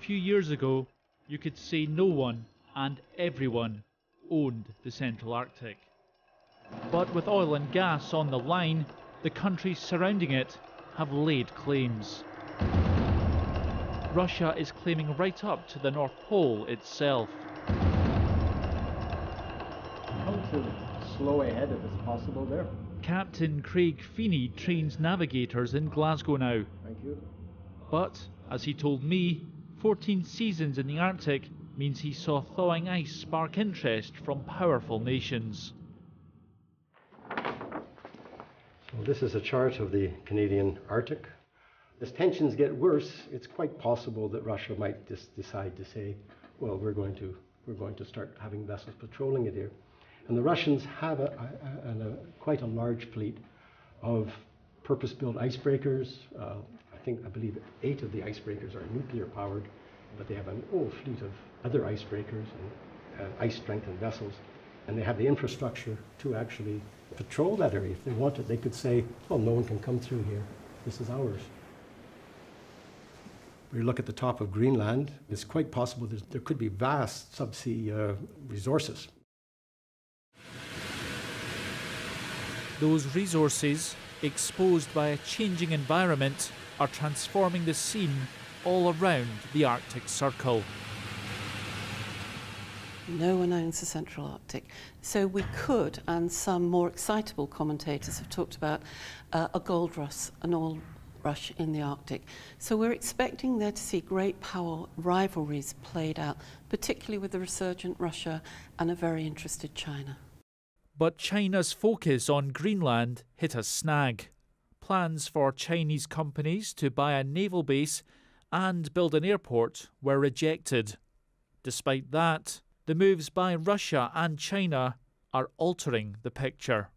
few years ago, you could say no one and everyone owned the Central Arctic. But with oil and gas on the line, the countries surrounding it have laid claims. Russia is claiming right up to the North Pole itself. How to slow ahead if it's possible there? Captain Craig Feeney trains navigators in Glasgow now. Thank you. But, as he told me, 14 seasons in the Arctic means he saw thawing ice spark interest from powerful nations. So this is a chart of the Canadian Arctic. As tensions get worse, it's quite possible that Russia might just decide to say, well, we're going to start having vessels patrolling it here. And the Russians have quite a large fleet of purpose-built icebreakers. I believe 8 of the icebreakers are nuclear powered, but they have an whole fleet of other icebreakers and ice-strengthened vessels. And they have the infrastructure to actually patrol that area. If they wanted, they could say, well, no one can come through here. This is ours. We look at the top of Greenland. It's quite possible that there could be vast subsea resources. Those resources, exposed by a changing environment, are transforming the scene all around the Arctic Circle. No one owns the Central Arctic. So we could, and some more excitable commentators have talked about a gold rush, an oil rush in the Arctic. So we're expecting there to see great power rivalries played out, particularly with the resurgent Russia and a very interested China. But China's focus on Greenland hit a snag. Plans for Chinese companies to buy a naval base and build an airport were rejected. Despite that, the moves by Russia and China are altering the picture.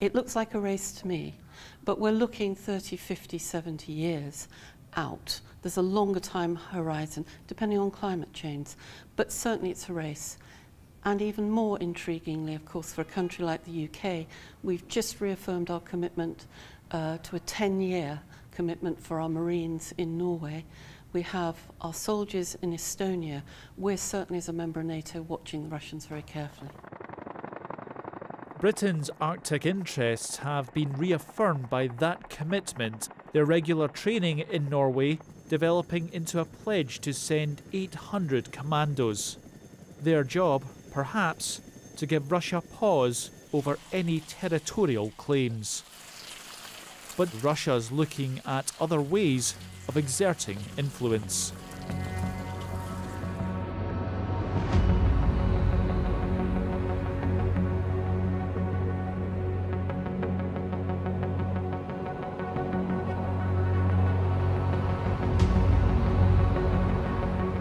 It looks like a race to me, but we're looking 30, 50, 70 years out. There's a longer time horizon, depending on climate change, but certainly it's a race. And even more intriguingly, of course, for a country like the UK, we've just reaffirmed our commitment to a 10-year commitment for our Marines in Norway. We have our soldiers in Estonia. We're certainly, as a member of NATO, watching the Russians very carefully. Britain's Arctic interests have been reaffirmed by that commitment, their regular training in Norway developing into a pledge to send 800 commandos. Their job, perhaps, to give Russia pause over any territorial claims. But Russia's looking at other ways of exerting influence.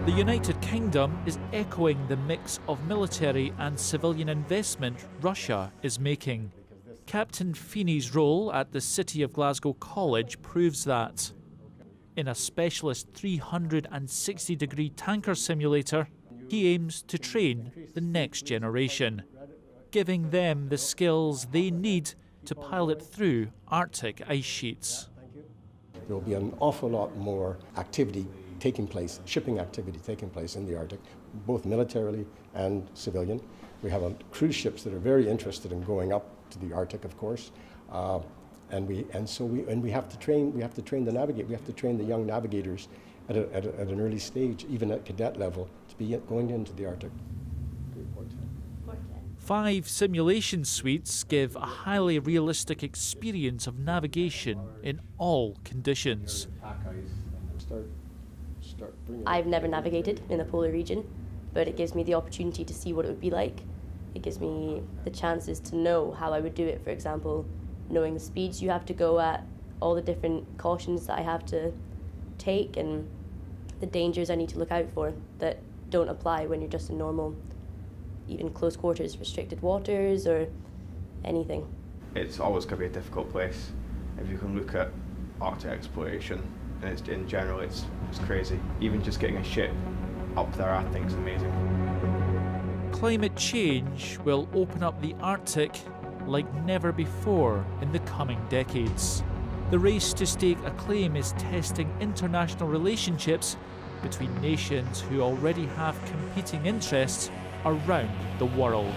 The United Kingdom is echoing the mix of military and civilian investment Russia is making. Captain Feeney's role at the City of Glasgow College proves that. In a specialist 360-degree tanker simulator, he aims to train the next generation, giving them the skills they need to pilot through Arctic ice sheets. There will be an awful lot more activity taking place, shipping activity taking place in the Arctic, both militarily and civilian. We have cruise ships that are very interested in going up to the Arctic, of course, and we have to train the young navigators at an early stage, even at cadet level, to be going into the Arctic. 5 simulation suites give a highly realistic experience of navigation in all conditions. I've never navigated in the polar region, but it gives me the opportunity to see what it would be like. It gives me the chances to know how I would do it, for example, knowing the speeds you have to go at, all the different cautions that I have to take, and the dangers I need to look out for that don't apply when you're just in normal, even close quarters, restricted waters or anything. It's always going to be a difficult place. If you can look at Arctic exploration, and in general it's crazy. Even just getting a ship up there I think is amazing. Climate change will open up the Arctic like never before in the coming decades. The race to stake a claim is testing international relationships between nations who already have competing interests around the world.